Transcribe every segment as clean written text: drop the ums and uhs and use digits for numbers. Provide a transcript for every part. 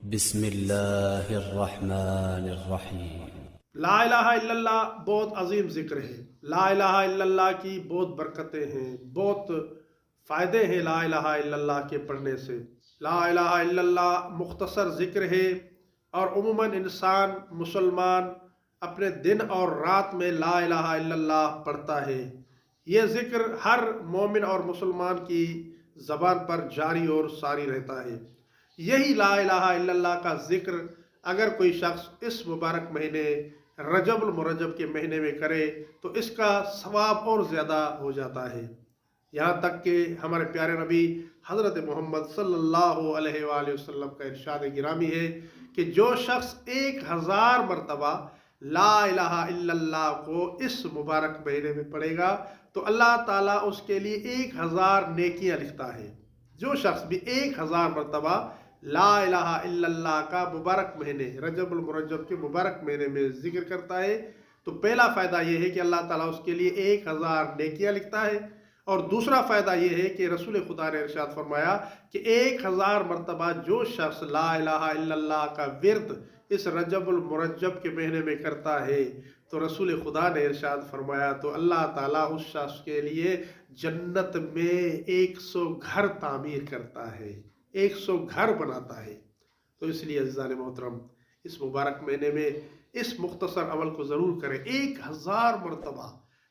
بسم اللہ الرحمن الرحیم۔ لا الہ الا اللہ بہت عظیم ذکر ہے۔ لا الہ الا اللہ کی بہت برکتیں ہیں، بہت فائدے ہیں لا الہ الا اللہ کے پڑھنے سے۔ لا الہ الا اللہ مختصر ذکر ہے اور عموماً انسان مسلمان اپنے دن اور رات میں لا الہ الا اللہ پڑھتا ہے۔ یہ ذکر ہر مومن اور مسلمان کی زبان پر جاری اور ساری رہتا ہے۔ یہی لا الہ الا اللہ کا ذکر اگر کوئی شخص اس مبارک مہینے رجب المرجب کے مہینے میں کرے تو اس کا ثواب اور زیادہ ہو جاتا ہے۔ یہاں تک کہ ہمارے پیارے نبی حضرت محمد صلی اللہ علیہ وآلہ وسلم کا ارشاد گرامی ہے کہ جو شخص 1000 مرتبہ لا الہ الا اللہ کو اس مبارک مہینے میں پڑھے گا تو اللہ تعالیٰ اس کے لیے 1000 نیکیاں لکھتا ہے۔ جو شخص بھی 1000 مرتبہ لا الہ الا اللہ کا مبارک مہینے رجب المرجب کے مبارک مہینے میں ذکر کرتا ہے تو پہلا فائدہ یہ ہے کہ اللہ تعالیٰ اس کے لیے 1000 نیکیاں لکھتا ہے، اور دوسرا فائدہ یہ ہے کہ رسول خدا نے ارشاد فرمایا کہ 1000 مرتبہ جو شخص لا الہ الا اللہ کا ورد اس رجب المرجب کے مہینے میں کرتا ہے تو رسول خدا نے ارشاد فرمایا تو اللہ تعالیٰ اس شخص کے لیے جنت میں 100 گھر تعمیر کرتا ہے، 100 گھر بناتا ہے۔ تو اس لیے عزیزان محترم اس مبارک مہینے میں اس مختصر عمل کو ضرور کریں۔ 1000 مرتبہ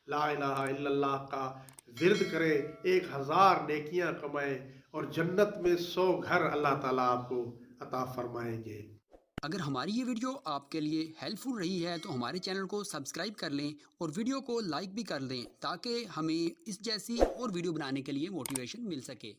لا الہ الا اللہ کا ورد کریں، 1000 نیکیاں کمائیں اور جنت میں 100 گھر اللہ تعالیٰ آپ کو عطا فرمائیں گے۔ اگر ہماری یہ ویڈیو آپ کے لیے ہیلپ فل رہی ہے تو ہمارے چینل کو سبسکرائب کر لیں اور ویڈیو کو لائک بھی کر دیں تاکہ ہمیں اس جیسی اور ویڈیو بنانے کے لیے موٹیویشن مل سکے۔